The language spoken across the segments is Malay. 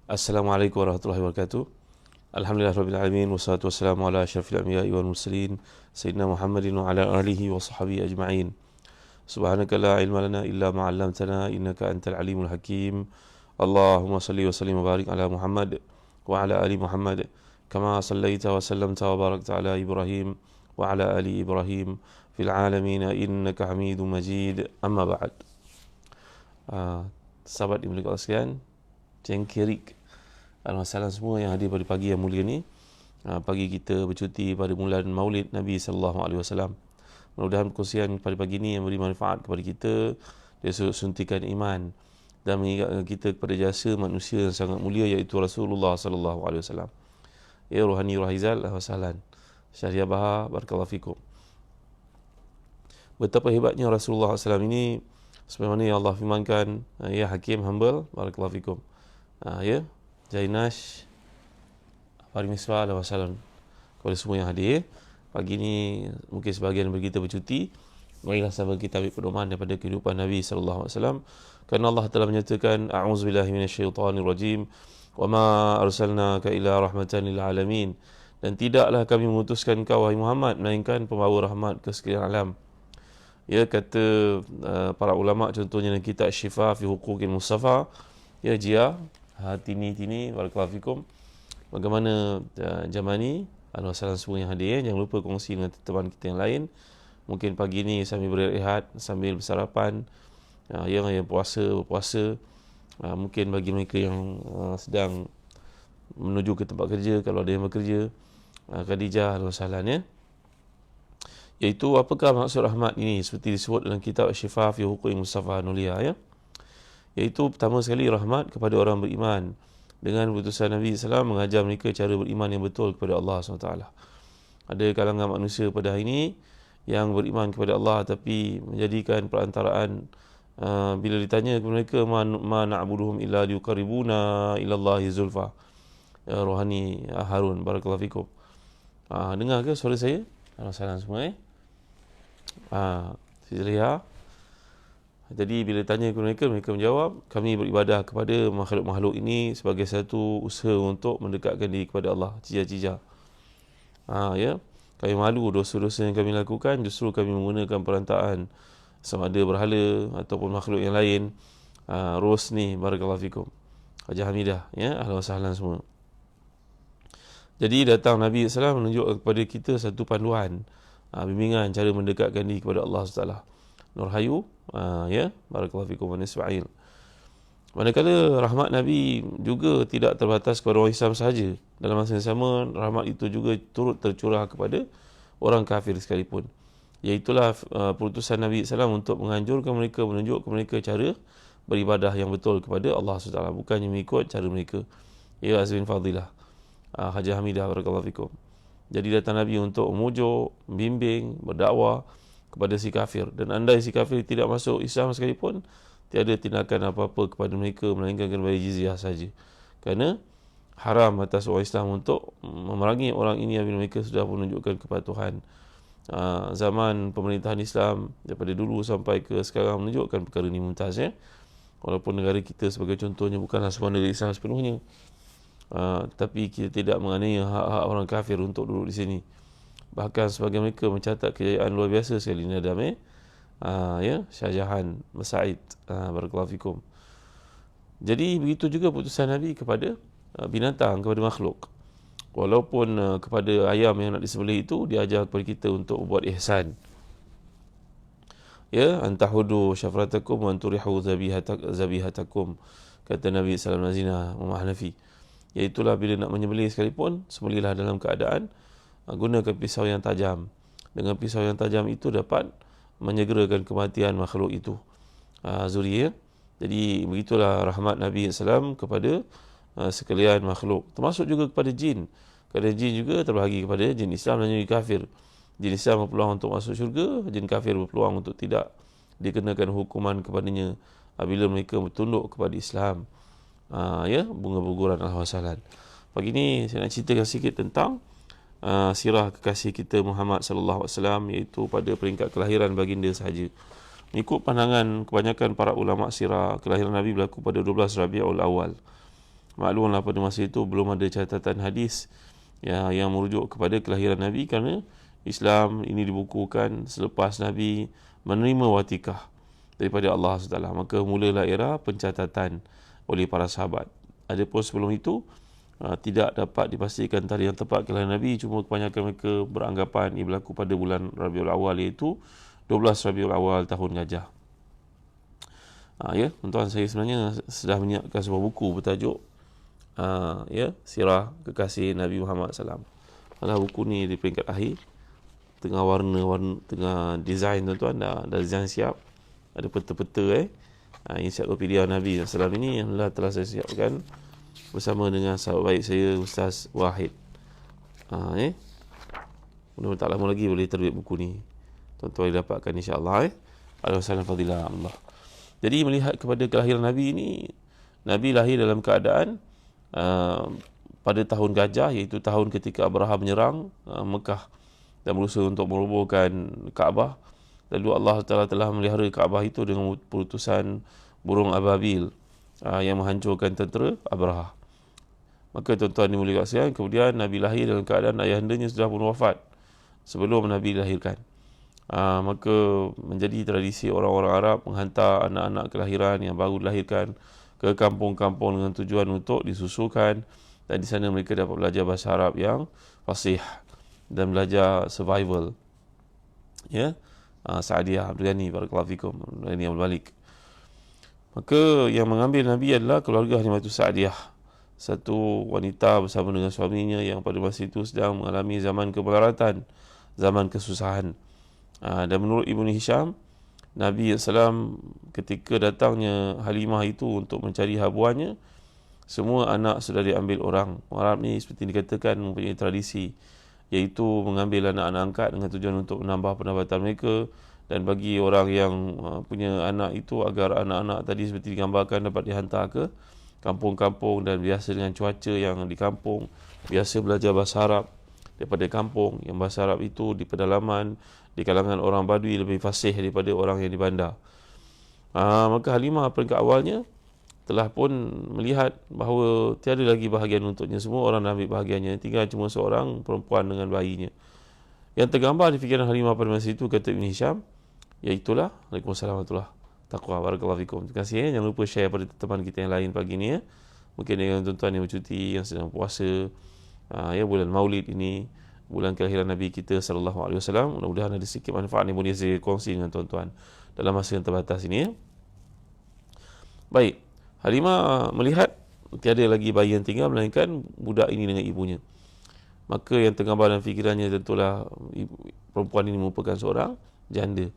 Assalamualaikum warahmatullahi wabarakatuh. Alhamdulillah rabbil alamin wassalatu wassalamu ala asyrafil anbiya'i wal mursalin sayyidina Muhammadin wa ala alihi wa sahbihi ajma'in. Subhanaka la ilma lana illa ma 'allamtana innaka antal alimul hakim. Allahumma salli wa sallim wa barik ala Muhammad wa ala ali Muhammad kama sallaita wa sallamta wa barakta ala Ibrahim wa ala ali Ibrahim fil alamin innaka Hamidum Majid. Amma ba'd. Sahabat dimuliakan Allah sekalian, cengkerik masalah semua yang hadir pada pagi yang mulia ni. Pagi kita bercuti pada bulan Maulid Nabi sallallahu alaihi wasallam. Mudah-mudahan perkongsian pada pagi ini yang beri manfaat kepada kita, dia suntikan iman dan mengingatkan kita kepada jasa manusia yang sangat mulia iaitu Rasulullah sallallahu alaihi wasallam. Ya Rohani Rohaizal, ahlan wasahlan. Syahriah Bahar, barakallahu fikum. Betapa hebatnya Rasulullah SAW ini, sebagaimana yang Allah firmankan, ya Hakim, humble, barakallahu fikum. Ya Jainash, Farid Misbah, ahlan wasahlan kepada semua yang hadir. Pagi ni mungkin sebahagian daripada kita bercuti. Marilah sama kita ambil pedoman daripada kehidupan Nabi sallallahu alaihi wasallam. Kerana Allah telah menyatakan, a'udzubillahi minasyaitonirrajim, wa ma arsalnaka illa rahmatan lil alamin. Dan tidaklah kami mengutuskan kau wahai Muhammad melainkan pembawa rahmat ke sekalian alam. Ya, kata para ulama, contohnya dalam kitab Syifa fi Huquqil Mustafa, ya Jia Tini barakallahu fikum, bagaimana zaman ni alhamdulillah semua yang hadir, jangan lupa kongsi dengan teman kita yang lain. Mungkin pagi ni sambil berehat, sambil bersarapan, yang berpuasa, mungkin bagi mereka yang sedang menuju ke tempat kerja, kalau ada yang bekerja, Khadijah alhamdulillah ya. Iaitu apakah maksud rahmat ini seperti disebut dalam kitab Syifa fi Huquqil Mustafa Nulia, ya. Iaitu pertama sekali rahmat kepada orang beriman dengan utusan Nabi SAW mengajar mereka cara beriman yang betul kepada Allah SWT. Ada kalangan manusia pada hari ini yang beriman kepada Allah tapi menjadikan perantaraan, bila ditanya kepada mereka, ma na'buduhum illa liqarribuna ila Allahi zulfa. Ya, Rohani Harun, barakallahu fikum. Dengar ke suara saya? Salam semua. Siti Leha. Jadi bila tanya kepada mereka menjawab, kami beribadah kepada makhluk-makhluk ini sebagai satu usaha untuk mendekatkan diri kepada Allah, cija-cija. Ya, kami malu dosa-dosa yang kami lakukan, justru kami menggunakan perantaraan sama ada berhala ataupun makhluk yang lain. Ros ni, barakallahu fikum. Hajah Hamidah, ya, ahlan wasahlan semua. Jadi datang Nabi SAW menunjuk kepada kita satu panduan, bimbingan cara mendekatkan diri kepada Allah SWT. Nurhayu, ya, barakallahu fikum wa Ismail. Manakala rahmat Nabi juga tidak terbatas kepada orang Islam sahaja. Dalam masa yang sama, rahmat itu juga turut tercurah kepada orang kafir sekalipun. Iaitulah perutusan Nabi SAW untuk menganjurkan mereka, menunjukkan mereka cara beribadah yang betul kepada Allah SWT, bukannya mengikut cara mereka. Ya Azwin Fadilah, Hajah Hamidah, barakallahu fikum. Jadi datang Nabi untuk memujuk, membimbing, berdakwah kepada si kafir. Dan andai si kafir tidak masuk Islam sekalipun, tiada tindakan apa-apa kepada mereka melainkan kena bayar jizyah saja. Kerana haram atas orang Islam untuk memerangi orang ini apabila mereka sudah menunjukkan kepatuhan. Zaman pemerintahan Islam daripada dulu sampai ke sekarang menunjukkan perkara ini mumtaz, ya. Walaupun negara kita sebagai contohnya bukanlah sebuah negara Islam sepenuhnya, tapi kita tidak menganiaya hak-hak orang kafir untuk duduk di sini. Bahkan sebagai mereka mencatat kejayaan luar biasa sekali ni Adam, ya, Shah Jahan, Masaid, barakallahu fikum. Jadi begitu juga putusan Nabi kepada binatang, kepada makhluk. Walaupun kepada ayam yang nak disembelih itu diajar kepada kita untuk buat ihsan. Ya, antahudu syafratakum wa anturihu zabihatakum, kata Nabi sallallahu alaihi wasallam, Imam Hanafi. Iaitulah bila nak menyembelih sekalipun, sembelihlah dalam keadaan gunakan pisau yang tajam. Dengan pisau yang tajam itu dapat menyegerakan kematian makhluk itu. Zuri, ya. Jadi begitulah rahmat Nabi SAW kepada sekalian makhluk, termasuk juga kepada jin. Kerana jin juga terbahagi kepada jin Islam dan jin kafir. Jin Islam berpeluang untuk masuk syurga, jin kafir berpeluang untuk tidak dikenakan hukuman kepadanya apabila mereka bertunduk kepada Islam. Ya, bunga buguran alhamdulillah. Pagi ni saya nak ceritakan sikit tentang sirah kekasih kita Muhammad sallallahu alaihi wasallam, iaitu pada peringkat kelahiran baginda sahaja. Mengikut pandangan kebanyakan para ulama sirah, kelahiran Nabi berlaku pada 12 Rabiul Awal. Maklumlah pada masa itu belum ada catatan hadis yang merujuk kepada kelahiran Nabi, kerana Islam ini dibukukan selepas Nabi menerima watikah daripada Allah SWT. Maka mulalah era pencatatan oleh para sahabat. Adapun sebelum itu, tidak dapat dipastikan tarikh yang tepat kelahiran Nabi. Cuma kebanyakan mereka beranggapan ia berlaku pada bulan Rabiul Awal, iaitu 12 Rabiul Awal tahun Gajah. Ya, tuan-tuan, saya sebenarnya sudah menyiapkan sebuah buku bertajuk Sirah Kekasih Nabi Muhammad SAW. Alah, buku ni di peringkat akhir, tengah warna tengah design, tuan-tuan, dah design siap, ada peta-peta ensiklopedia Nabi SAW ini yang telah saya siapkan bersama dengan sahabat baik saya, Ustaz Wahid. Mudah-mudahan tak lama lagi boleh terbit buku ni, tuan-tuan boleh dapatkan, insya-Allah. Alhamdulillah, fadilah Allah. Jadi melihat kepada kelahiran Nabi ini, Nabi lahir dalam keadaan pada tahun Gajah, iaitu tahun ketika Abraha menyerang Mekah dan berusaha untuk merobohkan Kaabah. Lalu Allah Ta'ala telah melihara Kaabah itu dengan perutusan burung ababil yang menghancurkan tentera Abraha. Maka tuan-tuan dimuliakan sekalian, kemudian Nabi lahir dalam keadaan ayahandanya sudah pun wafat sebelum Nabi dilahirkan. Maka menjadi tradisi orang-orang Arab menghantar anak-anak kelahiran yang baru dilahirkan ke kampung-kampung dengan tujuan untuk disusukan, dan di sana mereka dapat belajar bahasa Arab yang fasih dan belajar survival. Sa'adiyah Abdul Ghani, barakallahu fikum, Ghani Abdul Malik. Maka yang mengambil Nabi adalah keluarga Halimatus Sa'adiyah, satu wanita bersama dengan suaminya yang pada masa itu sedang mengalami zaman kemelaratan, zaman kesusahan. Dan menurut Ibnu Hisham, Nabi SAW ketika datangnya Halimah itu untuk mencari habuannya, semua anak sudah diambil orang. Arab ni seperti dikatakan mempunyai tradisi, iaitu mengambil anak-anak angkat dengan tujuan untuk menambah pendapatan mereka, dan bagi orang yang punya anak itu, agar anak-anak tadi seperti digambarkan dapat dihantar ke kampung-kampung dan biasa dengan cuaca yang di kampung, biasa belajar bahasa Arab daripada kampung, yang bahasa Arab itu di pedalaman, di kalangan orang Badui lebih fasih daripada orang yang di bandar. Maka Halimah peringkat awalnya telah pun melihat bahawa tiada lagi bahagian untuknya, semua orang dah ambil bahagiannya, tinggal cuma seorang perempuan dengan bayinya. Yang tergambar di fikiran Halimah pada masa itu, kata Ibn Hisham, iaitulah, Waalaikumsalam warahmatullahi taqwa, barakallahu fikum. Terima kasih. Jangan lupa share pada teman kita yang lain pagi ni. Mungkin dengan tuan-tuan yang bercuti, yang sedang puasa, bulan Maulid ini, bulan kelahiran Nabi kita sallallahu alaihi wasallam. Mudah-mudahan ada sedikit manfaat yang boleh saya kongsi dengan tuan-tuan dalam masa yang terbatas ini. Baik, Halimah melihat tiada lagi bayi yang tinggal melainkan budak ini dengan ibunya. Maka yang tergambar dalam fikirannya tentulah perempuan ini merupakan seorang janda.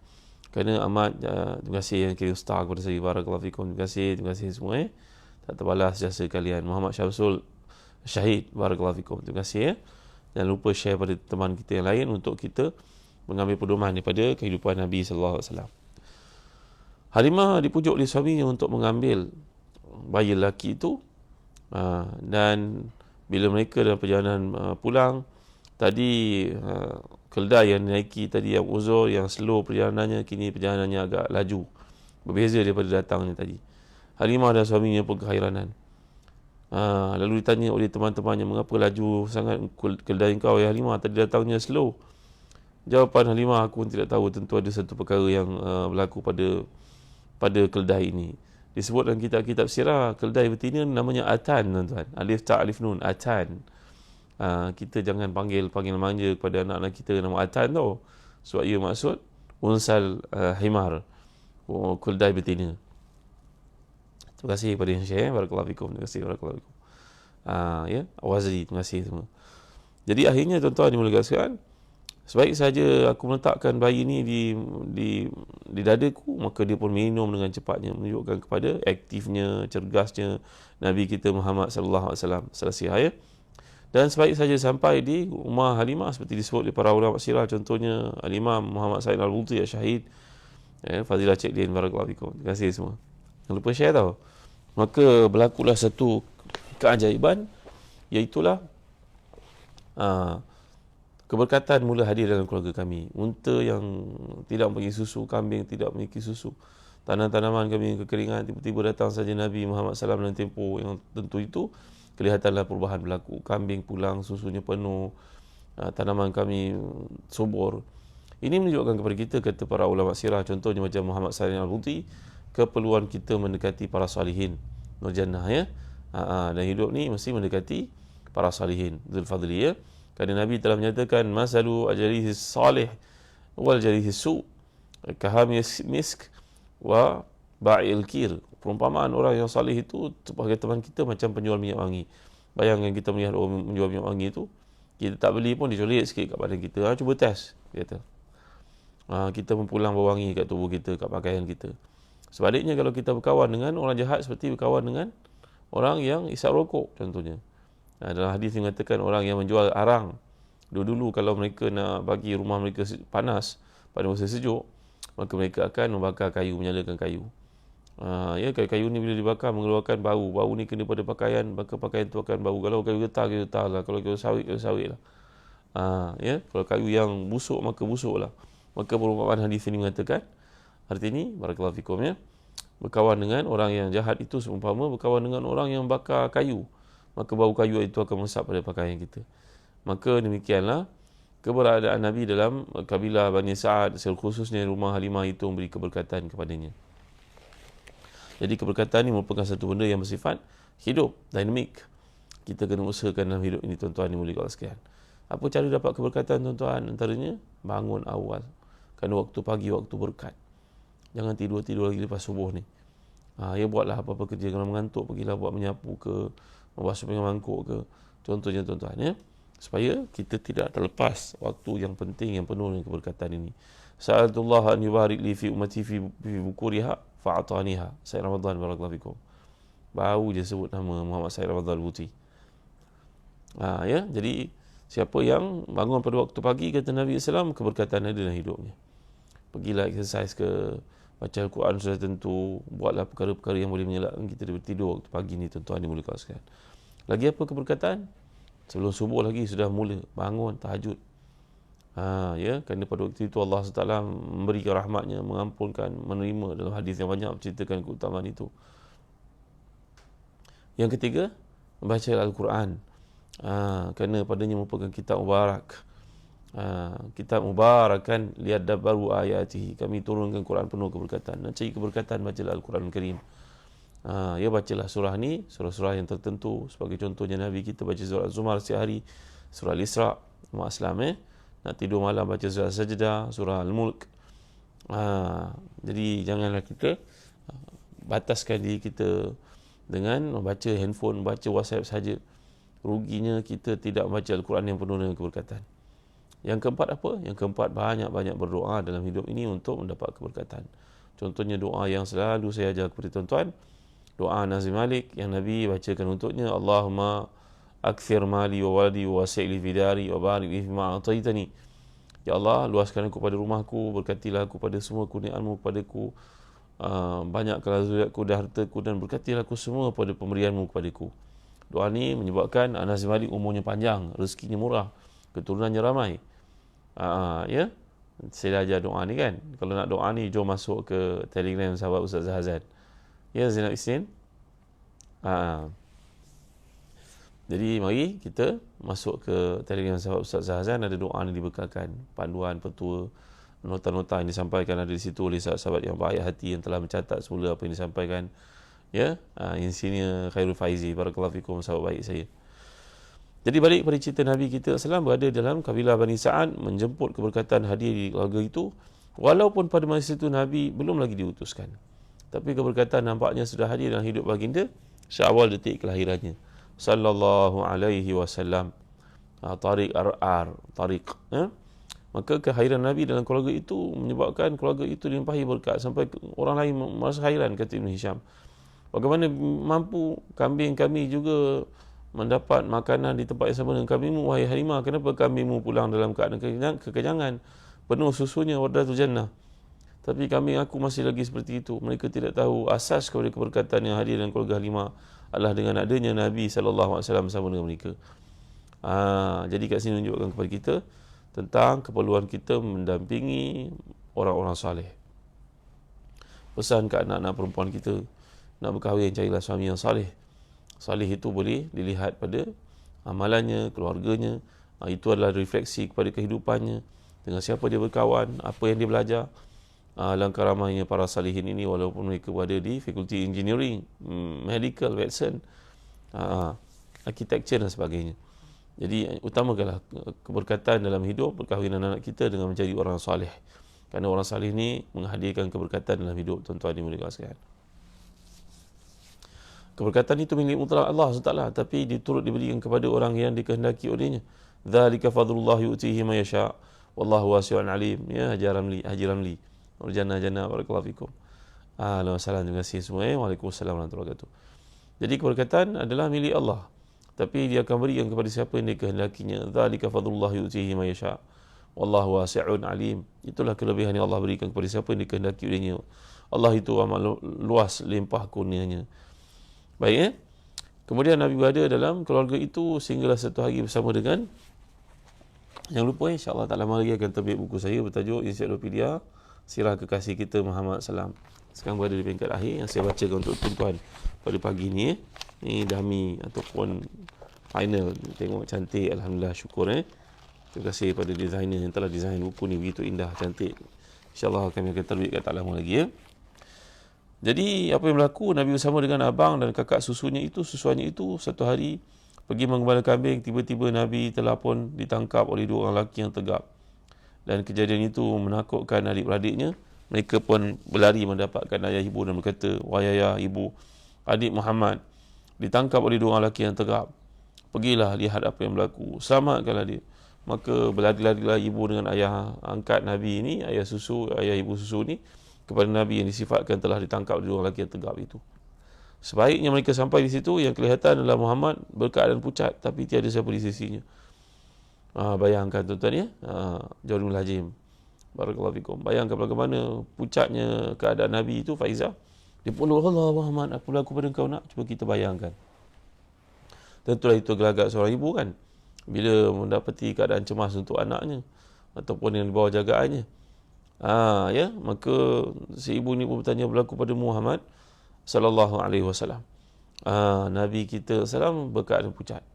Kerana amat terima kasih yang kirim star kepada saya, barakallahu fikum. Terima kasih semua. Tak terbalas jasa kalian. Muhammad Syamsul Syahid, barakallahu fikum. Terima kasih. Jangan lupa share pada teman kita yang lain untuk kita mengambil pedoman daripada kehidupan Nabi sallallahu alaihi wasallam. Halimah dipujuk oleh suaminya untuk mengambil bayi lelaki itu, dan bila mereka dalam perjalanan pulang tadi, keldai yang naiki tadi yang uzur, yang slow perjalanannya, kini perjalanannya agak laju, berbeza daripada datangnya tadi. Halimah dan suaminya pun keheranan. Lalu ditanya oleh teman-temannya, mengapa laju sangat keldai kau ya Halimah, tadi datangnya slow? Jawapan Halimah, aku pun tidak tahu, tentu ada satu perkara yang berlaku pada keldai ini. Disebut dalam kitab-kitab sirah, keldai betina namanya Atan, tuan-tuan. Alif ta alif nun, Atan. Kita jangan panggil manja kepada anak-anak kita nama Atan tau, sebab ia maksud unsal himar, keldai betina. Terima kasih kepada yang share, barakallahu fikum. Terima kasih, barakallahu fikum. Awazri, terima kasih semua. Jadi akhirnya tuan-tuan dimuliakan sekalian, sebaik saja aku meletakkan bayi ni di dadaku, maka dia pun minum dengan cepatnya, menunjukkan kepada aktifnya, cergasnya Nabi kita Muhammad sallallahu alaihi wasallam. Selesai ayat. Dan sebaik saja sampai di rumah Halimah, seperti disebut di para ulama sirah, contohnya Al-Imam Muhammad Said Al-Buti Syahid, Fadilah Cik Din, barakallahu fikum. Terima kasih semua. Jangan lupa share tau. Maka berlakulah satu keajaiban, iaitulah keberkatan mula hadir dalam keluarga kami. Unta yang tidak mempunyai susu, kambing tidak memiliki susu, tanam-tanaman kami kekeringan, tiba-tiba datang saja Nabi Muhammad SAW dalam tempoh yang tentu itu, kelihatanlah perubahan berlaku. Kambing pulang, susunya penuh, tanaman kami subur. Ini menunjukkan kepada kita, kata para ulama sirah, contohnya macam Muhammad Salim Al-Buti, keperluan kita mendekati para salihin Nur Jannah, ya. Dan hidup ni mesti mendekati para salihin Zulfadli, ya. Kerana Nabi telah menyatakan, masalu ajalihi salih wal jalihi su kahamis misk wa ba'il kir. Perumpamaan orang yang salih itu sebagai teman kita macam penjual minyak wangi. Bayangkan kita melihat orang menjual minyak wangi itu, kita tak beli pun dia colik sikit kat badan kita. Cuba test, kata. Kita mempulang bau wangi kat tubuh kita, kat pakaian kita. Sebaliknya kalau kita berkawan dengan orang jahat seperti berkawan dengan orang yang isap rokok contohnya. Dalam hadis mengatakan orang yang menjual arang, dulu-dulu kalau mereka nak bagi rumah mereka panas pada masa sejuk, maka mereka akan membakar kayu, menyalakan kayu. Ya, kayu ni bila dibakar mengeluarkan bau. Bau ni kena pada pakaian, maka pakaian tu akan bau. Kalau kayu getah lah. Kalau kayu sawit lah. Ya, kalau kayu yang busuk, maka busuk lah. Maka perumpamaan hadis ini mengatakan, arti ini, barakallahu fikum, ya, berkawan dengan orang yang jahat itu seumpama berkawan dengan orang yang bakar kayu. Maka bau kayu itu akan meresap pada pakaian kita. Maka demikianlah keberadaan Nabi dalam kabilah Bani Sa'ad, khususnya rumah Halimah itu memberi keberkatan kepadanya. Jadi keberkatan ini merupakan satu benda yang bersifat hidup, dinamik. Kita kena usahakan dalam hidup ini, tuan-tuan dimulakan sekalian. Apa cara dapat keberkatan, tuan-tuan? Antaranya, bangun awal. Kerana waktu pagi, waktu berkat. Jangan tidur-tidur lagi lepas subuh ni. Ya, buatlah apa-apa kerja. Kalau mengantuk, pergilah buat menyapu ke, membasuh pinggan mangkuk ke. Contohnya, tuan-tuan, ya. Supaya kita tidak terlepas waktu yang penting, yang penuh dengan keberkatan ini. Sa'altullah an yubarik li fi ummati fi bukuriha fa'ataniha. Sayyid Ramadan, barakallahu fikum. Baru je sebut nama Muhammad Sayyid Ramadan Al-Buti. Ya, jadi siapa yang bangun pada waktu pagi, kata Nabi SAW, keberkatan ada dalam hidupnya. Pergilah exercise ke, baca Al-Quran sudah tentu, buatlah perkara-perkara yang boleh menyelamatkan kita daripada tidur waktu pagi ni, tuan-tuan dimulakan sekalian. Lagi apa keberkatan? Sebelum subuh lagi sudah mula bangun tahajud. Ya, kerana pada waktu itu Allah SWT memberikan rahmatnya, mengampunkan, menerima. Dalam hadis yang banyak menceritakan keutamaan itu. Yang ketiga, membaca Al-Quran. Kerana padanya merupakan kitab mubarak. Kitab mubarak kan, lihat dabaru ayatihi. Kami turunkan Quran penuh keberkatan. Nak cari keberkatan, bacalah Al-Quran Karim. Ya, bacalah surah ni, surah-surah yang tertentu. Sebagai contohnya Nabi kita baca surah Az-Zumar setiap hari, surah Al-Isra, Umat Islam, nak tidur malam baca surah Sajdah, surah Al-Mulk. Jadi janganlah kita bataskan diri kita dengan membaca handphone, membaca WhatsApp saja. Ruginya kita tidak membaca Al-Quran yang penuh dengan keberkatan. Yang keempat apa? Yang keempat, banyak-banyak berdoa dalam hidup ini untuk mendapat keberkatan. Contohnya doa yang selalu saya ajar kepada tuan-tuan, doa Nazim Malik yang Nabi bacakan untuknya, Allahumma akthir mali wa waladi wa wasi'li fidari wa barik fi ma ataitani. Ya Allah, luaskan aku pada rumahku, berkatilah aku pada semua kurniaanmu kepadaku, banyakkanlah zuriatku dan hartaku, dan berkatilah aku semua pada pemberianmu kepadaku. Doa ni menyebabkan Nazim Malik umurnya panjang, rezekinya murah, keturunannya ramai. Ya, saya dah ajar doa ni kan. Kalau nak doa ni, jom masuk ke Telegram sahabat Ustaz Zahazan. Ya, Zainab Isnin. Jadi mari kita masuk ke Telegram sahabat Ustaz Zahazan. Ada doa ni dibekalkan, panduan, petua, nota-nota yang disampaikan ada di situ oleh sahabat-sahabat yang baik hati yang telah mencatat semula apa yang disampaikan. Ya, Insinyur Khairul Faizi, barakallahu fikum, sahabat baik saya. Jadi balik pada cerita Nabi kita SAW berada dalam kabilah Bani Sa'ad, menjemput keberkatan hadir di keluarga itu, walaupun pada masa itu Nabi belum lagi diutuskan. Tapi keberkatan nampaknya sudah hadir dalam hidup baginda seawal detik kelahirannya. Sallallahu alaihi wasallam. Tariq ar-ar, tariq. Maka kehadiran Nabi dalam keluarga itu menyebabkan keluarga itu dilimpahi berkat sampai orang lain merasa hairan, kata Ibn Hisham. Bagaimana mampu kambing kami juga mendapat makanan di tempat yang sama dengan kambingmu, wahai Halimah? Kenapa kambingmu pulang dalam keadaan kekenyangan, penuh susunya, wardatul jannah? Tapi kambing aku masih lagi seperti itu. Mereka tidak tahu asas kepada keberkatan yang hadir dalam keluarga Halimah adalah dengan adanya Nabi SAW bersama dengan mereka. Jadi kat sini menunjukkan kepada kita tentang keperluan kita mendampingi orang-orang saleh. pesan ke anak-anak perempuan kita, nak berkahwin carilah suami yang salih. Salih itu boleh dilihat pada amalannya, keluarganya. Itu adalah refleksi kepada kehidupannya, dengan siapa dia berkawan, apa yang dia belajar. Langkah ramainya para salihin ini, walaupun mereka berada di fakulti engineering, medical, medicine, architecture dan sebagainya. Jadi utamakanlah keberkatan dalam hidup, perkahwinan anak kita dengan menjadi orang salih. Kerana orang salih ni menghadirkan keberkatan dalam hidup, tuan-tuan dimuliakan sekalian. Keberkatan itu milik mutlak Allah SWT, tapi diturut diberikan kepada orang yang dikehendaki olehnya. Dzalika fadlullah yu'tihi man yasha' wallahu wasi'un alim. Ya, Haji Ramli. Jannah barakallahu fikum. Assalamualaikum, terima kasih semua. Waalaikumsalam warahmatullahi wabarakatuh. Jadi keberkatan adalah milik Allah, tapi dia akan berikan kepada siapa yang dikehendakinya. Dzalika fadlullah yu'tihi man yasha' wallahu wasi'un alim. Itulah kelebihan yang Allah berikan kepada siapa yang dikehendaki olehnya. Allah itu amat luas limpah kurnianya. Baik, kemudian Nabi berada dalam keluarga itu sehinggalah satu hari bersama dengan, jangan lupa insya-Allah tak lama lagi akan terbit buku saya bertajuk Ensiklopedia Sirah Kekasih kita Muhammad SAW. Sekarang berada di peringkat akhir yang saya bacakan untuk tuan-tuan pada pagi ni. Ni dummy ataupun final. Tengok cantik, alhamdulillah, syukur. Terima kasih kepada designer yang telah design buku ni begitu indah, cantik. InsyaAllah kami akan terbitkan tak lama lagi. Jadi apa yang berlaku, Nabi bersama dengan abang dan kakak susunya itu, satu hari pergi menggembala kambing. Tiba-tiba Nabi telah pun ditangkap oleh dua orang lelaki yang tegap. Dan kejadian itu menakutkan adik-beradiknya. Mereka pun berlari mendapatkan ayah ibu dan berkata, "Wahai ayah ibu, adik Muhammad ditangkap oleh dua orang lelaki yang tegap. Pergilah lihat apa yang berlaku, selamatkanlah dia." Maka berlari-larilah ibu dengan ayah angkat Nabi ini, ayah ibu susu ni, kepada Nabi yang disifatkan telah ditangkap oleh dua orang lelaki yang tegap itu. Sebaiknya mereka sampai di situ, yang kelihatan adalah Muhammad berkeadaan pucat, tapi tiada siapa di sisinya. Bayangkan tuan-tuan ya, Jarul Hajim, barakallahu fikum. Bayangkan bagaimana pucatnya keadaan Nabi itu, Faizah. Dia pun, Allah Muhammad, apa berlaku pada kau nak? Cuba kita bayangkan. Tentulah itu gelagak seorang ibu kan, bila mendapati keadaan cemas untuk anaknya ataupun yang di bawah jagaannya. Maka si ibu ni pun bertanya, berlaku pada Muhammad sallallahu alaihi wasallam. Nabi kita sallam berkeadaan pucat.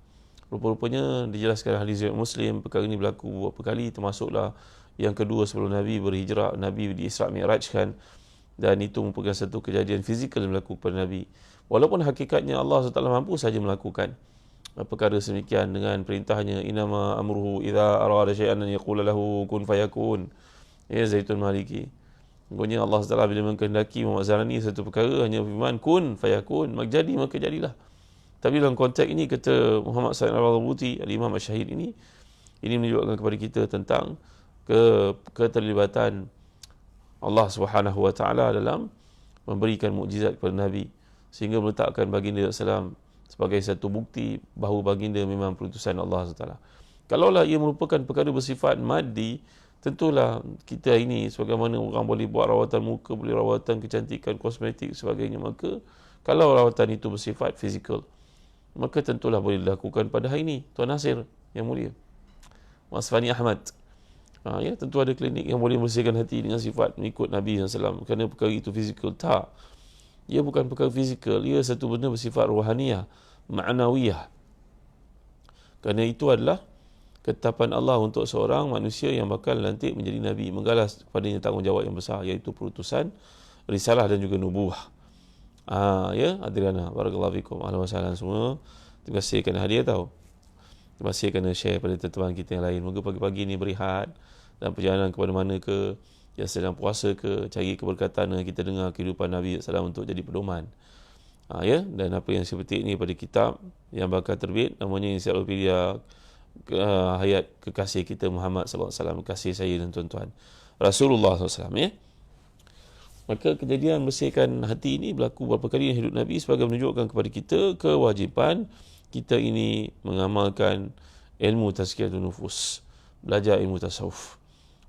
Rupa-rupanya dijelaskan hadis riwayat Muslim, perkara ini berlaku beberapa kali, termasuklah yang kedua sebelum Nabi berhijrah, Nabi di Isra' Mi'rajkan, dan itu merupakan satu kejadian fizikal yang berlaku kepada Nabi. Walaupun hakikatnya Allah SWT mampu saja melakukan perkara semikian dengan perintahnya, inama amruhu idza arada syai'an an yaqula lahu kun fayakun. Ya, Zaitun Maliki. Pokoknya Allah SWT bila mengkehendaki memazalani satu perkara, hanya firman kun fayakun, maka jadi, maka jadilah. Tapi dalam konteks ini, kata Muhammad sallallahu alaihi wasallam, Al-Imam Asy-Syahid ini menunjukkan kepada kita tentang keterlibatan Allah Subhanahu wa taala dalam memberikan mukjizat kepada Nabi, sehingga meletakkan baginda sallam sebagai satu bukti bahawa baginda memang perutusan Allah SWT. Kalaulah ia merupakan perkara bersifat maddi, tentulah kita ini sebagaimana orang boleh buat rawatan muka, boleh rawatan kecantikan, kosmetik sebagainya, maka kalau rawatan itu bersifat fizikal, maka tentulah boleh dilakukan pada hari ini. Tuan Nasir yang mulia, Mas Fani Ahmad, tentu ada klinik yang boleh membersihkan hati dengan sifat mengikut Nabi SAW. Kerana perkara itu fizikal? Tak. Ia bukan perkara fizikal, ia satu benda bersifat rohaniyah, ma'nawiyah. Kerana itu adalah ketetapan Allah untuk seorang manusia yang bakal lantik menjadi Nabi, menggalas kepadanya tanggungjawab yang besar, iaitu perutusan, risalah dan juga nubuah. Adriana, barakallahu fikum, ahlan wa sahlan semua. Terima kasih kerana hadiah tahu. Terima kasih kerana share pada teman kita yang lain. Moga pagi-pagi ni berehat dan perjalanan kepada mana ke, yang sedang puasa ke, cari keberkatan yang kita dengar kehidupan Nabi SAW untuk jadi pedoman. Dan apa yang saya petik ni pada kitab yang bakal terbit, namanya Ensiklopedia Hayat Kekasih kita Muhammad SAW, kasih saya dan tuan-tuan Rasulullah SAW. Maka kejadian bersihkan hati ini berlaku beberapa kali dalam hidup Nabi sebagai menunjukkan kepada kita kewajipan kita ini mengamalkan ilmu tazkiyatun nufus, belajar ilmu tasawuf,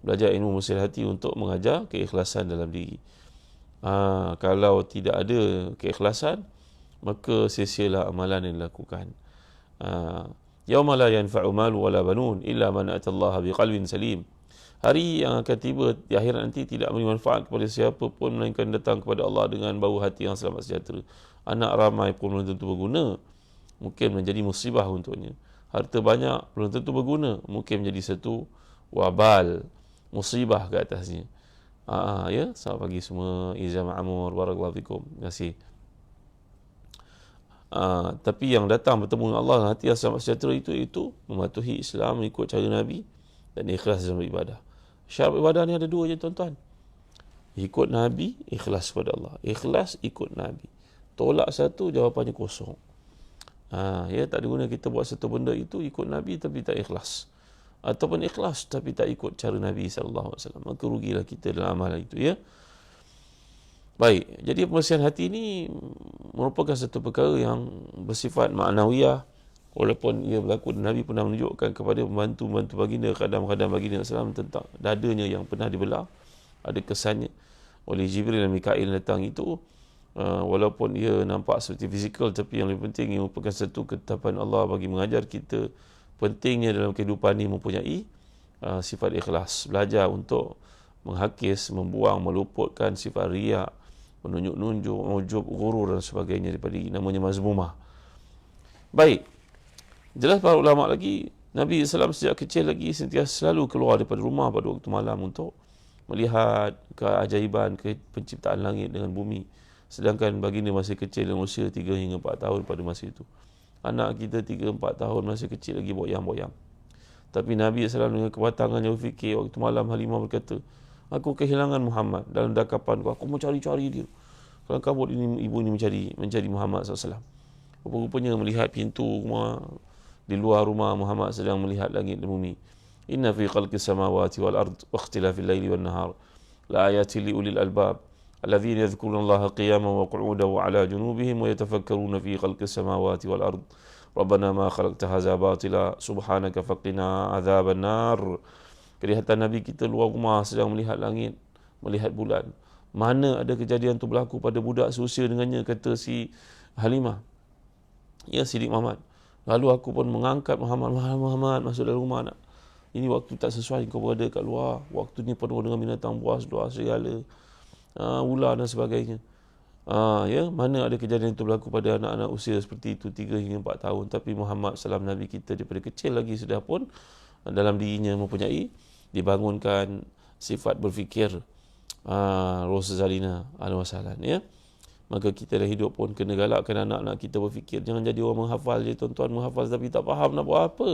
belajar ilmu bersih hati untuk mengajar keikhlasan dalam diri. Kalau tidak ada keikhlasan, maka sia-sialah amalan yang dilakukan. Yauma la yanfa'u malu wala banun illa man atallaha biqalbin salim. Hari yang akan tiba di akhirat nanti tidak memberi manfaat kepada siapa pun melainkan datang kepada Allah dengan bau hati yang selamat sejahtera. Anak ramai pun belum tentu berguna, mungkin menjadi musibah untuknya. Harta banyak belum tentu berguna, mungkin menjadi satu wabal, musibah ke atasnya. Ya, selamat pagi semua. Izam Amur, barakallahu fikum. Terima kasih. Tapi yang datang bertemu dengan Allah, hati yang selamat sejahtera itu mematuhi Islam, mengikut cara Nabi dan ikhlas dalam beribadah. Syarat ibadah ni ada dua je tuan-tuan. Ikut Nabi, ikhlas kepada Allah. Ikhlas ikut Nabi. Tolak satu, jawapannya kosong. Ya, tak ada guna kita buat satu benda itu ikut Nabi tapi tak ikhlas. Ataupun ikhlas tapi tak ikut cara Nabi SAW. Maka rugilah kita dalam amalan itu, ya. Baik, jadi pembersihan hati ini merupakan satu perkara yang bersifat ma'nawiyah. Walaupun ia berlaku, Nabi pernah menunjukkan kepada pembantu-pembantu baginda, khadam-khadam baginda SAW tentang dadanya yang pernah dibelah. Ada kesannya oleh Jibril dan Mikail datang itu. Walaupun ia nampak seperti fizikal, tapi yang lebih penting ia merupakan satu ketetapan Allah bagi mengajar kita pentingnya dalam kehidupan ini mempunyai sifat ikhlas. Belajar untuk menghakis, membuang, meluputkan sifat riak, menunjuk-nunjuk, ujub, ghurur dan sebagainya daripada namanya mazmumah. Baik, jelas para ulama lagi, Nabi SAW sejak kecil lagi sentiasa selalu keluar daripada rumah pada waktu malam untuk melihat keajaiban penciptaan langit dengan bumi. Sedangkan baginda masih kecil dengan usia 3 hingga 4 tahun pada masa itu. Anak kita 3-4 tahun masih kecil lagi boyang-boyang. Tapi Nabi SAW dengan kematangannya berfikir, waktu malam Halimah berkata, aku kehilangan Muhammad dalam dakapan aku mau cari-cari dia. Kalau kabut ini, ibu ini mencari Muhammad SAW. Rupa-rupanya melihat pintu rumah, di luar rumah Muhammad sedang melihat langit dan bumi. Inna fi khalqis samawati wal ard wa ikhtilafil laili wan nahar la ayatin li ulil albab alladhina yadhkuruna Allaha qiyaman wa qu'udan wa 'ala junubihim wa yatafakkaruna fi khalqis samawati wal ard. Rabbana ma khalaqta hadza batila subhanaka faqina adzaban nar. Kelihatan Nabi kita luar rumah sedang melihat langit, melihat bulan. Mana ada kejadian itu berlaku pada budak seusia dengannya, kata si Halimah. Ya, Siddiq Muhammad. Lalu aku pun mengangkat Muhammad masuk dalam rumah, nak. Ini waktu tak sesuai kau berada kat luar. Waktu ni penuh dengan binatang buas, luar serigala, ular dan sebagainya. Ya, mana ada kejadian itu berlaku pada anak-anak usia seperti itu 3 hingga 4 tahun. Tapi Muhammad SAW, Nabi kita daripada kecil lagi sudah pun dalam dirinya mempunyai dibangunkan sifat berfikir. Rasulullah SAW, ya. Maka kita dah hidup pun kena galakkan anak-anak kita berfikir. Jangan jadi orang menghafal je, tuan-tuan, menghafal tapi tak faham nak buat apa.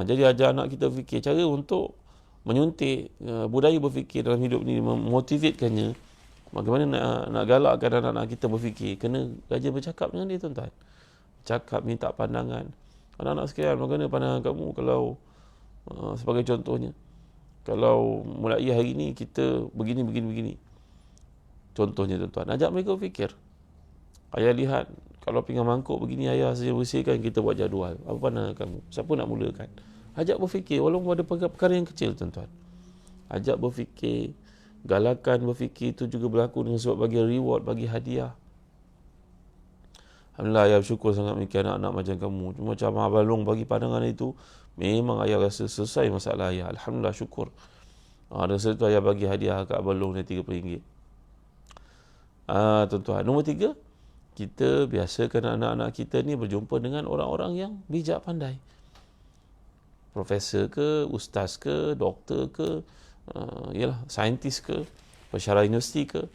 Jadi ajar anak kita berfikir. Cara untuk menyuntik budaya berfikir dalam hidup ni, memotivatkannya. Bagaimana nak galakkan anak-anak kita berfikir? Kena rajin bercakap dengan dia, tuan-tuan. Cakap, minta pandangan. Anak-anak sekalian, bagaimana pandangan kamu kalau sebagai contohnya, kalau mulai hari ni kita begini. Contohnya, tuan-tuan, ajak mereka berfikir. Ayah lihat, kalau pinggan mangkuk begini, ayah saja bersihkan, kita buat jadual. Apa pandangan kamu? Siapa nak mulakan? Ajak berfikir, walaupun ada perkara yang kecil, tuan-tuan. Ajak berfikir, galakan berfikir. Itu juga berlaku dengan sebab bagi reward, bagi hadiah. Alhamdulillah, ayah bersyukur sangat memiliki anak-anak macam kamu. Cuma macam Abang Long bagi pandangan itu, memang ayah rasa selesai masalah ayah. Alhamdulillah, syukur. Dan setelah itu ayah bagi hadiah kat Abang Long RM30. Tuan-tuan, nombor 3, kita biasakan anak-anak kita ni berjumpa dengan orang-orang yang bijak pandai. Profesor ke, ustaz ke, doktor ke, saintis ke, pensyarah universiti ke.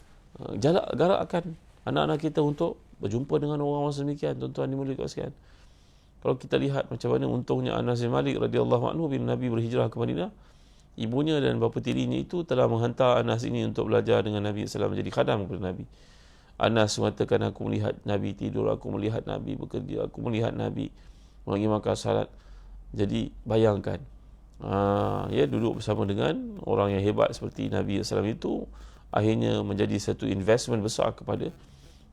Galakkan anak-anak kita untuk berjumpa dengan orang-orang sedemikian, tuan-tuan dimuliakan sekalian. Kalau kita lihat macam mana untungnya Anas bin Malik radhiyallahu anhu bila Nabi berhijrah ke Madinah, ibunya dan bapa tirinya itu telah menghantar Anas ini untuk belajar dengan Nabi SAW, menjadi khadam kepada Nabi. Anas mengatakan, aku melihat Nabi tidur, aku melihat Nabi bekerja, aku melihat Nabi bagi makan salat. Jadi bayangkan, duduk bersama dengan orang yang hebat seperti Nabi SAW itu, akhirnya menjadi satu investment besar kepada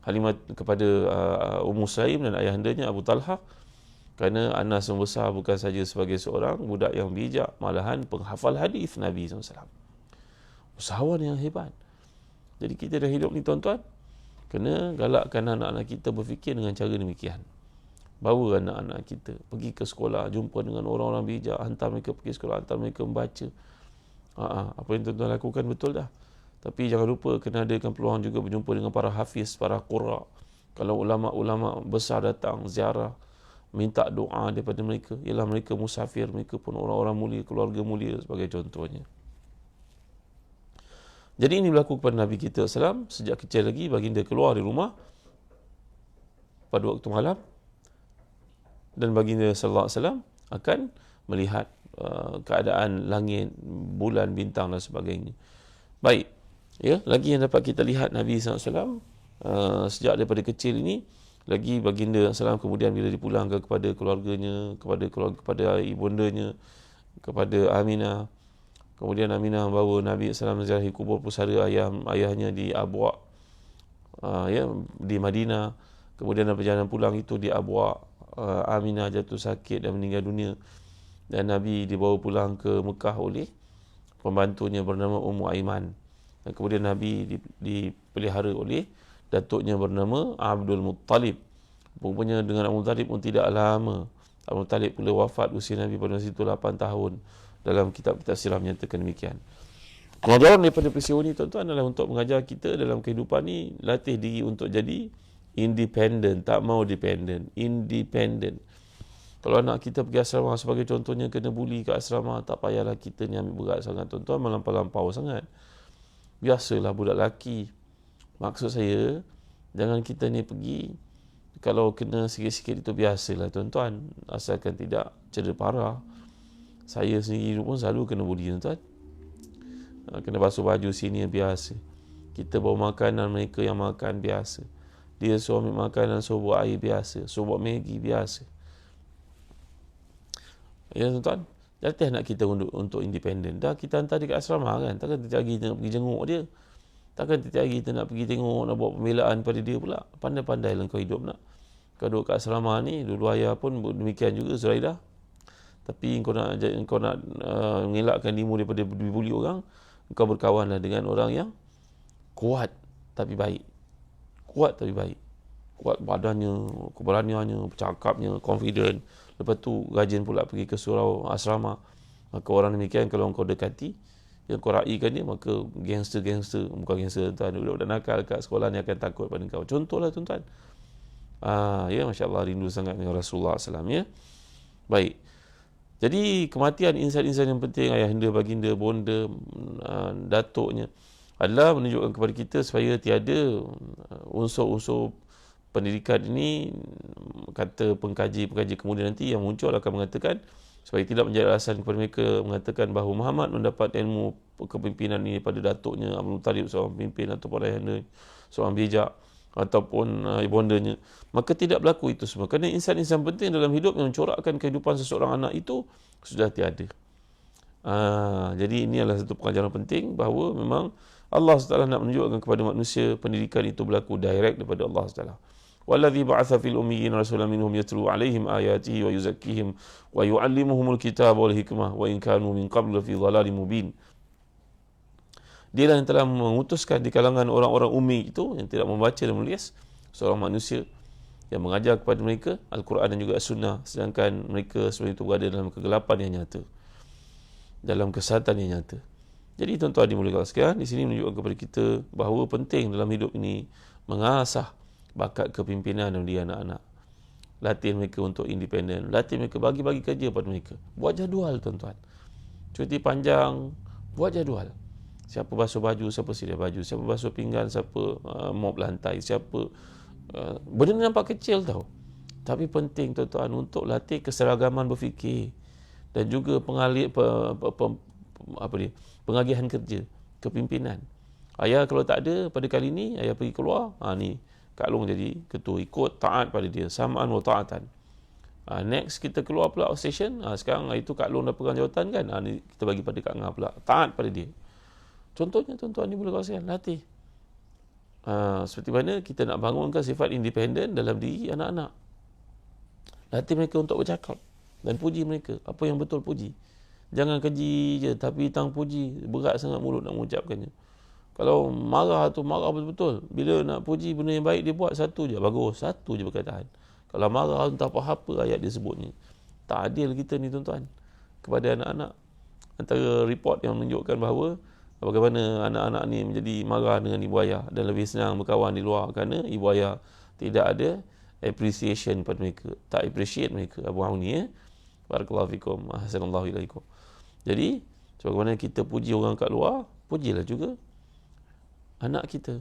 Halimah, kepada Ummu Sulaim dan ayahandanya Abu Talha. Kerana Anas membesar bukan saja sebagai seorang budak yang bijak, malahan penghafal hadis Nabi SAW. Usahawan yang hebat. Jadi kita dah hidup ni, tuan-tuan, kena galakkan anak-anak kita berfikir dengan cara demikian. Bawa anak-anak kita pergi ke sekolah, jumpa dengan orang-orang bijak, hantar mereka pergi sekolah, hantar mereka membaca. Apa yang tuan-tuan lakukan betul dah. Tapi jangan lupa kena adakan peluang juga berjumpa dengan para hafiz, para qurra. Kalau ulama-ulama besar datang ziarah, minta doa daripada mereka. Ialah mereka musafir, mereka pun orang-orang mulia, keluarga mulia sebagai contohnya. Jadi ini berlaku kepada Nabi kita SAW. Sejak kecil lagi baginda keluar dari rumah pada waktu malam, dan baginda sallallahu alaihi wasallam akan melihat keadaan langit, bulan, bintang dan sebagainya. Baik. Ya, lagi yang dapat kita lihat Nabi sallallahu alaihi wasallam sejak daripada kecil ini, lagi baginda sallallahu kemudian bila dipulangkan kepada keluarganya, kepada ibundanya, kepada Aminah. Kemudian Aminah membawa Nabi sallallahu menziarahi kubur pusara ayahnya di Abwa, di Madinah. Kemudian dalam perjalanan pulang itu di Abwa, Aminah jatuh sakit dan meninggal dunia, dan Nabi dibawa pulang ke Mekah oleh pembantunya bernama Ummu Aiman, dan kemudian Nabi dipelihara oleh datuknya bernama Abdul Muttalib. Rupanya dengan Abdul Muttalib pun tidak lama, Abdul Muttalib pula wafat, usia Nabi pada masa itu 8 tahun. Dalam kitab-kitab sirah menyatakan demikian. Pelajaran daripada peristiwa ini tuan-tuan adalah untuk mengajar kita dalam kehidupan ni, latih diri untuk jadi independent, tak mau dependent, independent. Kalau anak kita pergi asrama sebagai contohnya kena buli ke asrama, tak payahlah kita ni ambil berat sangat tuan-tuan, melampau-lampau sangat. Biasalah budak lelaki. Maksud saya, jangan kita ni pergi, kalau kena sikit-sikit itu biasalah tuan-tuan, asalkan tidak cedera parah. Saya sendiri pun selalu kena buli tuan-tuan. Kena basuh baju sini biasa. Kita bawa makanan, mereka yang makan biasa. Dia suruh ambil makanan, suruh buat air biasa, suruh buat Maggi biasa. Ya tuan-tuan, latih anak kita untuk independen. Dah kita hantar dia kat asrama kan, takkan tiap hari kita nak pergi jenguk dia. Takkan tiap hari kita nak pergi tengok, nak buat pembelaan pada dia pula. Pandai-pandai lah kau hidup nak. Kau duduk kat asrama ni, dulu ayah pun demikian juga Zuraidah. Tapi kau nak mengelakkan dirimu daripada dibuli orang, kau berkawanlah dengan orang yang kuat tapi baik. Kuat tapi baik. Kuat badannya, keberaniannya, bercakapnya, confident. Lepas tu rajin pula pergi ke surau asrama. Maka orang demikian kalau kau dekati, yang kau raikan dia, maka gangster-gangster, bukan gangster tuan, budak-budak nakal kat sekolah ni akan takut pada kau. Contohlah tuan-tuan. Ya, Masya Allah, rindu sangat dengan Rasulullah SAW, ya. Baik. Jadi kematian insan-insan yang penting, ayahanda, baginda, bonda, datuknya, adalah menunjukkan kepada kita supaya tiada unsur-unsur pendidikan ini, kata pengkaji-pengkaji kemudian nanti yang muncul akan mengatakan, supaya tidak menjadi alasan kepada mereka mengatakan bahawa Muhammad mendapat ilmu kepimpinan ini pada datuknya Abdul Muttalib, seorang pemimpin, ataupun ayahanda, seorang bijak, ataupun ibundanya. Maka tidak berlaku itu semua, kerana insan-insan penting dalam hidup yang mencorakkan kehidupan seseorang anak itu sudah tiada. Jadi ini adalah satu pengajaran penting bahawa memang Allah SWT nak menunjukkan kepada manusia pendidikan itu berlaku direct daripada Allah SWT. Wallazi ba'atha fil ummiyina rasulan minhum yatlu 'alaihim ayatihi wa yuzakkihim wa yu'allimuhumul kitaba wal hikmah wa in kanu min qablu fi dhalalin mubin. Dialah yang telah mengutuskan di kalangan orang-orang ummi itu yang tidak membaca dan menulis, seorang manusia yang mengajar kepada mereka Al-Quran dan juga As-Sunnah, sedangkan mereka sebelum itu berada dalam kegelapan yang nyata, dalam kesesatan yang nyata. Jadi tuan-tuan dimuliakan sekalian, di sini menunjukkan kepada kita bahawa penting dalam hidup ini mengasah bakat kepimpinan dalam diri anak-anak. Latih mereka untuk independen, latih mereka, bagi-bagi kerja pada mereka. Buat jadual tuan-tuan. Cuti panjang, buat jadual. Siapa basuh baju, siapa sedia baju, siapa basuh pinggan, siapa mop lantai, siapa benda ni nampak kecil tau. Tapi penting tuan-tuan untuk latih keseragaman berfikir dan juga pengagihan kerja, kepimpinan. Ayah kalau tak ada pada kali ni, ayah pergi keluar, ni Kak Long jadi ketua, ikut taat pada dia, sam'an wa ta'atan. Next kita keluar pula outstation, sekarang itu Kak Long dah pegang jawatan kan, ni kita bagi pada Kak Ngah pula, taat pada dia. Contohnya tuan-tuan ni boleh kongsikan, latih. Seperti mana kita nak bangunkan sifat independen dalam diri anak-anak. Latih mereka untuk bercakap dan puji mereka, apa yang betul puji. Jangan keji je tapi tang puji, berat sangat mulut nak mengucapkannya. Kalau marah tu marah betul-betul. Bila nak puji benda yang baik dia buat, satu je bagus, satu je perkataan. Kalau marah entah apa-apa ayat dia sebutnya. Tak adil kita ni tuan-tuan kepada anak-anak. Antara report yang menunjukkan bahawa bagaimana anak-anak ni menjadi marah dengan ibu ayah dan lebih senang berkawan di luar kerana ibu ayah tidak ada appreciation pada mereka, tak appreciate mereka. Abu Auni barakallahu fikum, ahsanallahu ilaikum. Jadi sebagaimana kita puji orang kat luar, pujilah juga anak kita,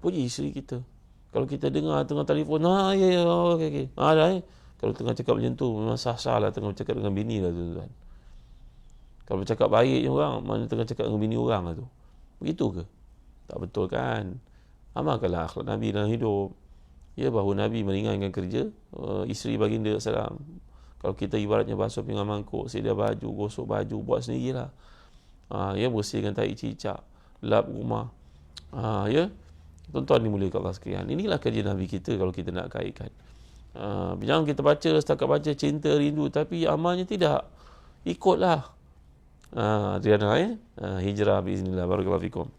puji isteri kita. Kalau kita dengar tengah telefon, ya, okey. Dah Kalau tengah cakap macam tu, memang sah-sah lah tengah bercakap dengan bini lah tuan-tuan. Kalau bercakap baik je orang, mana tengah cakap dengan bini orang lah tu. Begitu ke? Tak betul kan? Amalkanlah akhlak Nabi dalam hidup. Ya, bahawa Nabi meringankan kerja isteri baginda salam. Kalau kita ibaratnya basuh pinggan mangkuk, sedia baju, gosok baju, buat sendirilah. Ya, bersihkan tahi cicak, lap rumah. Ya, tuan-tuan dimuliakan Allah sekalian. Inilah kerja Nabi kita kalau kita nak kaitkan. Jangan kita baca, setakat baca cinta, rindu, tapi amalnya tidak. Ikutlah. Adriana, hijrah biiznillah, barakallahu fikum.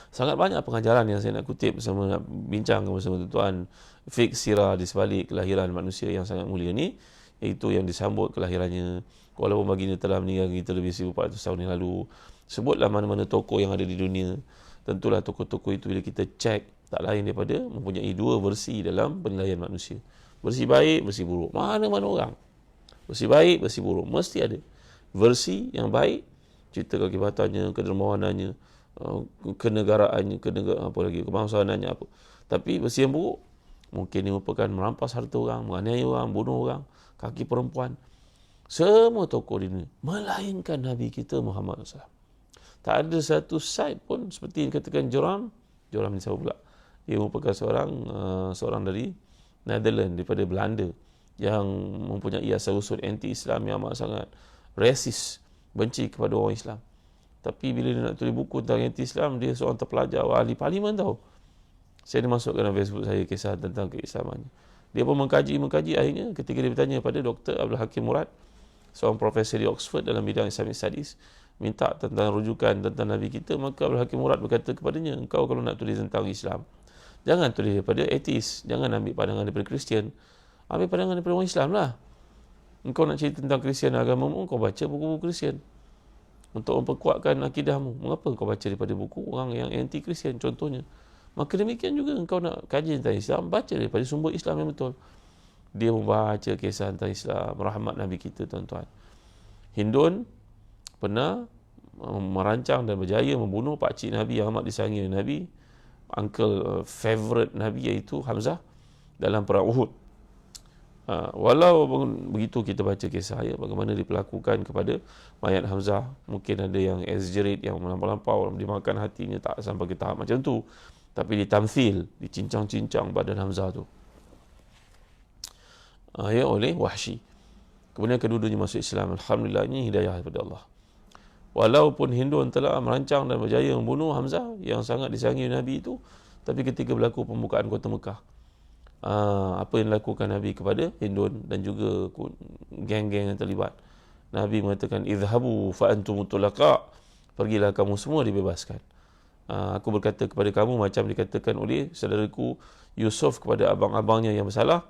Sangat banyak pengajaran yang saya nak kutip bersama, nak bincang bersama tuan-tuan, fiqh sirah di sebalik kelahiran manusia yang sangat mulia ni, iaitu yang disambut kelahirannya walaupun baginda telah meninggal kita lebih 1400 tahun yang lalu. Sebutlah mana-mana tokoh yang ada di dunia. Tentulah tokoh-tokoh itu bila kita cek, tak lain daripada mempunyai dua versi dalam penilaian manusia. Versi baik, versi buruk. Mana-mana orang, versi baik, versi buruk, mesti ada. Versi yang baik, cerita kehebatannya, kedermawanannya, kenegaraannya, apa lagi, kebangsaannya apa. Tapi versi yang buruk, mungkin dia merupakan merampas harta orang, menganiaya orang, bunuh orang, kaki perempuan. Semua tokoh di dunia, melainkan Nabi kita Muhammad SAW. Tak ada satu side pun seperti yang dikatakan Joram ni siapa pula? Dia merupakan seorang dari Netherlands, daripada Belanda, yang mempunyai asal-usul anti-Islam yang amat sangat racist, benci kepada orang Islam. Tapi bila dia nak tulis buku tentang anti-Islam, dia seorang terpelajar, ahli parlimen tau. Saya ada masukkan dalam Facebook saya kisah tentang keislamannya. Dia pun mengkaji, akhirnya ketika dia bertanya pada Dr. Abdul Hakim Murad, seorang profesor di Oxford dalam bidang Islamic Studies, minta tentang rujukan tentang Nabi kita, maka Abdul Hakim Murad berkata kepadanya, engkau kalau nak tulis tentang Islam, jangan tulis daripada ateis, jangan ambil pandangan daripada Kristian, ambil pandangan daripada orang Islam lah. Engkau nak cerita tentang Kristian agamamu, kau baca buku-buku Kristian untuk memperkuatkan akidahmu. Mengapa kau baca daripada buku orang yang anti-Kristian contohnya? Maka demikian juga engkau nak kaji tentang Islam, baca daripada sumber Islam yang betul. Dia membaca kisah tentang Islam, rahmat Nabi kita tuan-tuan. Hindun pernah merancang dan berjaya membunuh pakcik Nabi yang amat disayangi oleh Nabi, uncle favorite Nabi, iaitu Hamzah, dalam perang Uhud. Walau begitu, kita baca kisah bagaimana diperlakukan kepada mayat Hamzah. Mungkin ada yang exaggerate, yang melampau-lampau, dimakan hatinya, tak sampai ke tahap macam tu, tapi ditamthil, dicincang-cincang badan Hamzah tu oleh Wahsy. Kemudian kedua-duanya masuk Islam. Alhamdulillah, ini hidayah daripada Allah. Walaupun Hindun telah merancang dan berjaya membunuh Hamzah yang sangat disayangi Nabi itu, tapi ketika berlaku pembukaan kota Mekah, apa yang dilakukan Nabi kepada Hindun dan juga geng-geng yang terlibat, Nabi mengatakan, idhabu fa antum tulaqa, pergilah kamu semua dibebaskan. Aku berkata kepada kamu macam dikatakan oleh saudaraku Yusuf kepada abang-abangnya yang bersalah.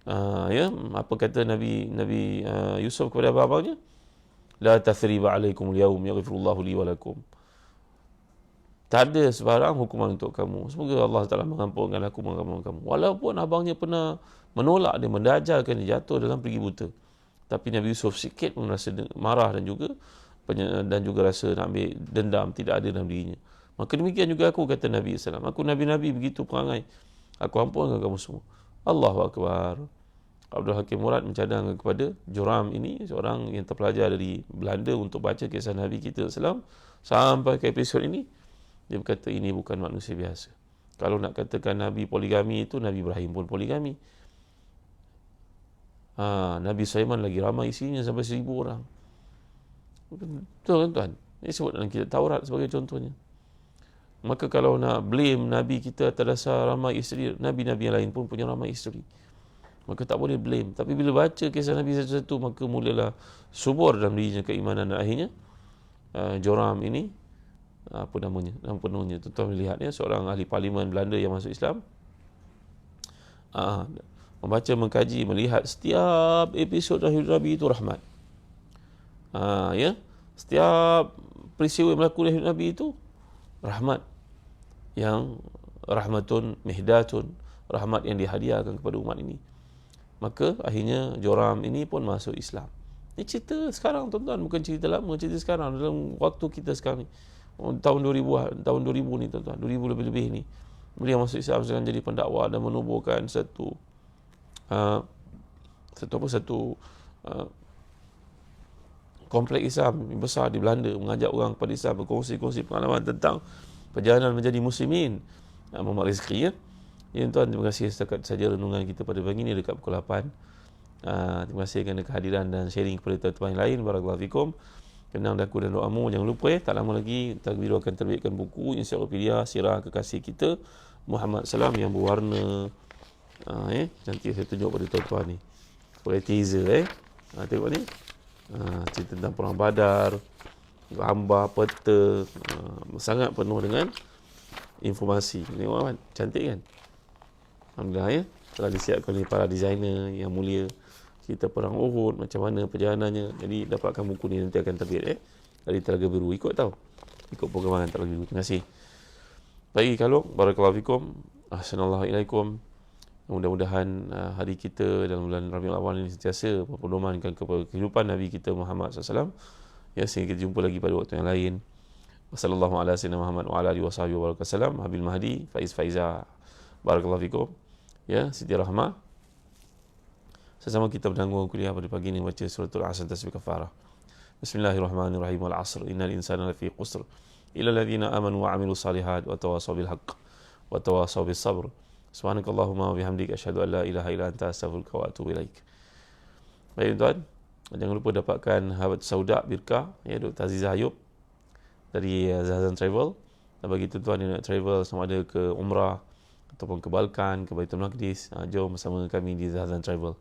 Apa kata Nabi Yusuf kepada abang-abangnya? La tathriba alaikum al-yawm yaghfirullahu li wa lakum. Tak ada sebarang hukuman untuk kamu. Semoga Allah Ta'ala mengampunkan aku, mengampunkan kamu. Walaupun abangnya pernah menolak dia, mendajalkan dia, jatuh dalam pergi buta. Tapi Nabi Yusuf sikit pun rasa marah dan juga rasa nak ambil dendam tidak ada dalam dirinya. Maka demikian juga aku, kata Nabi SAW. Aku Nabi-Nabi begitu perangai. Aku ampunkan kamu semua. Allahu Akbar. Abdul Hakim Murad mencadangkan kepada Joram ini, seorang yang terpelajar dari Belanda, untuk baca kisah Nabi kita SAW sampai ke episod ini. Dia berkata ini bukan manusia biasa. Kalau nak katakan Nabi poligami, itu Nabi Ibrahim pun poligami. Nabi Sulaiman lagi ramai isinya sampai 1000 orang. Betul tuan. Ini sebut dalam kitab Taurat sebagai contohnya. Maka kalau nak blame Nabi kita atas dasar ramai isteri, Nabi-Nabi yang lain pun punya ramai isteri. Maka tak boleh blame. Tapi bila baca kisah Nabi satu-satu, maka mulalah subur dalam dirinya keimanan, dan akhirnya Joram ini, apa namanya, nama penuhnya, tuan-tuan melihat seorang ahli parlimen Belanda yang masuk Islam. membaca, mengkaji, melihat setiap episod hidup Nabi itu rahmat. Ya, setiap peristiwa yang berlaku dalam hidup Nabi itu rahmat, yang rahmatun mihdatun, rahmat yang dihadiahkan kepada umat ini. Maka akhirnya Joram ini pun masuk Islam. Ini cerita sekarang tuan-tuan, bukan cerita lama, cerita sekarang dalam waktu kita sekarang ni. Tahun 2000 ni tuan-tuan, 2000 lebih-lebih ni. Beliau masuk Islam dengan jadi pendakwa dan menubuhkan satu kompleks Islam yang besar di Belanda, mengajak orang kepada Islam, berkongsi-kongsi pengalaman tentang perjalanan menjadi muslimin. Muhammad Rizki, ya. Ya tuan, terima kasih setakat saja renungan kita pada pagi ini dekat pukul 8. Terima kasih kerana kehadiran dan sharing kepada tuan-tuan yang lain. Barakallahu fikum. Kenang daku dan doamu. Jangan lupa, tak lama lagi Takbiru akan terbitkan buku Ensiklopedia Sirah Kekasih Kita Muhammad Salam yang berwarna cantik. Saya tunjuk pada tuan-tuan ni boleh teaser. Tengok ni, cerita tentang Perang Badar, gambar, peta, sangat penuh dengan informasi. Tengok kan, cantik kan? Alhamdulillah, ya. Telah disiapkan oleh para designer yang mulia. Cerita Perang Uhud, macam mana perjalanannya. Jadi dapatkan buku ni, nanti akan terbit dari Telaga Biru. Ikut perkembangan Telaga Biru. Terima kasih. Baik, kalau barakallahu fikum. Assalamualaikum. Mudah-mudahan hari kita dalam bulan Rabiul Awal ini sentiasa mempedomankan kepada kehidupan Nabi kita Muhammad SAW. Ya, sehingga kita jumpa lagi pada waktu yang lain. Wassallallahu ala sayyidina Muhammad wa ala alihi washabihi wa barakatuh. Habil Mahdi, Faiz Faiza. Barakallahu fikum. Ya, Siti Rahmah. Sesama kita bertanggung kuliah pada pagi ini baca suratul Asr tasbih kafarah. Bismillahirrahmanirrahim. Wal 'asr innal insana lafi khusr illa alladhina amanu wa 'amilus salihat wa tawassaw bil haqq wa tawassaw bis sabr. Subhanakallahumma wa bihamdika asyhadu an la ilaha illa anta astaghfiruka wa atubu ilaik. Baik tuan, jangan lupa dapatkan Habat Sauda Birka, ya, Dr. Azizah Ayub dari Zahzan Travel. Dan bagi tuan-tuan yang nak travel sama ada ke Umrah ataupun ke Balkan, ke Baitul Maqdis, jom bersama kami di Zahzan Travel.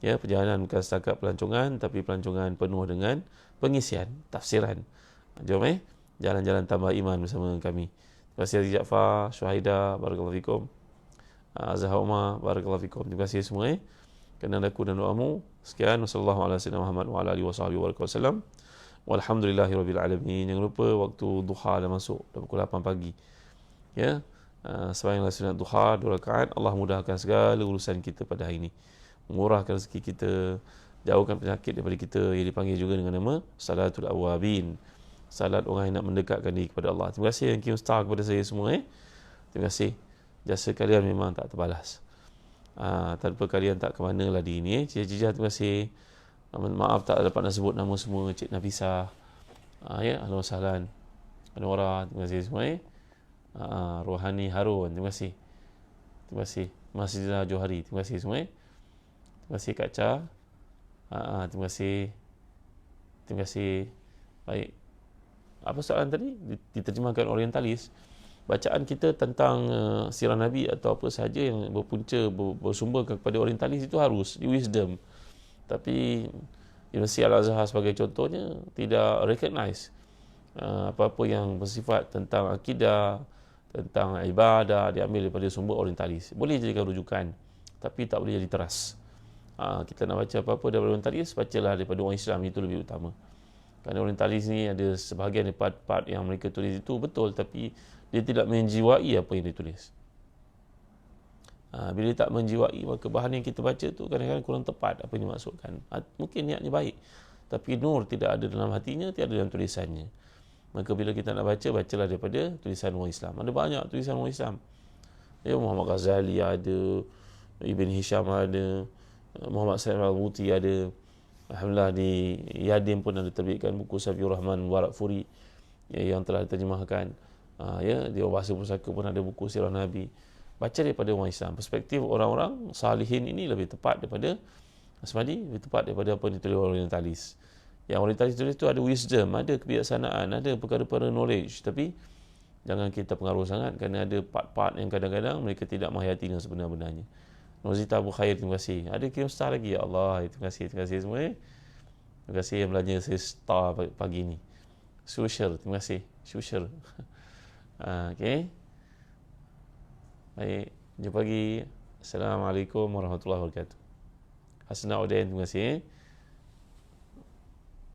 Ya, perjalanan bukan setakat pelancongan, tapi pelancongan penuh dengan pengisian, tafsiran. Jom jalan-jalan tambah iman bersama kami. Terima kasih Aziz Jaafar, Syuhaida, barakallahu fikum. Azhar Umar, barakallahu fikum. Terima kasih semua kerana aku dan doamu. Sekian, wasallallahu ala sayyidina Muhammad wa ala alihi washabihi wasallam. Walhamdulillahirabbil alamin. Jangan lupa waktu duha dah masuk, dah pukul 8 pagi. Ya. Sembahyanglah sunat duha 2 rakaat. Allah mudahkan segala urusan kita pada hari ini. Mengurahkan rezeki kita, jauhkan penyakit daripada kita, yang dipanggil juga dengan nama Salatul Awwabin. Salat orang yang nak mendekatkan diri kepada Allah. Terima kasih yang kirim star kepada saya semua. Terima kasih. Jasa kalian memang tak terbalas. Tanpa kalian tak ke manalah di ini. Cik-cik, terima kasih. Maaf tak dapat nak sebut nama semua. Cik Nafisah, ya, ahlan wa sahlan. Anwara, terima kasih semua. Rohani Harun, terima kasih. Terima kasih. Masjidah Johari, terima kasih semua. Terima kasih Kak Cha. Terima kasih. Terima kasih. Baik. Apa soalan tadi? Diterjemahkan orientalis. Bacaan kita tentang sirah Nabi atau apa sahaja yang berpunca bersumber kepada orientalis itu harus di wisdom. Tapi Universiti Al-Azhar sebagai contohnya tidak recognize apa-apa yang bersifat tentang akidah, tentang ibadah diambil daripada sumber orientalis. Boleh jadikan rujukan, tapi tak boleh jadi teras. Kita nak baca apa-apa daripada orientalis, bacalah daripada orang Islam, itu lebih utama. Kerana orientalis ni ada sebahagian part-part yang mereka tulis itu betul, tapi dia tidak menjiwai apa yang ditulis. Bila tak menjiwai, maka bahan yang kita baca tu kadang-kadang kurang tepat apa yang dimaksudkan. Mungkin niatnya baik, tapi nur tidak ada dalam hatinya, tidak ada dalam tulisannya. Maka bila kita nak baca, bacalah daripada tulisan orang Islam. Ada banyak tulisan orang Islam. Ya, Muhammad Ghazali ada, Ibn Hisham ada, Muhammad Sayyid Al-Buti ada. Alhamdulillah di Yadim pun ada terbitkan buku Safiur Rahman Mubarak Furi, yang telah diterjemahkan. Ya, di bahasa pusaka pun ada buku Sirah Nabi. Baca daripada orang Islam. Perspektif orang-orang salihin ini lebih tepat daripada Asmadi, lebih tepat daripada apa yang ditulis oleh orientalis. Yang orientalis tulis itu ada wisdom, ada kebijaksanaan, ada perkara-perkara knowledge, tapi jangan kita pengaruh sangat kerana ada part-part yang kadang-kadang mereka tidak menghayati dengan sebenar-benarnya. Nozita Abu Khair, terima kasih. Ada kirim star lagi, ya Allah, terima kasih semua. Terima kasih yang belanja saya star pagi ni. Social, terima kasih. Social. Okey. Baik, jumpa lagi. Assalamualaikum warahmatullahi wabarakatuh. Hasna Udain, terima kasih.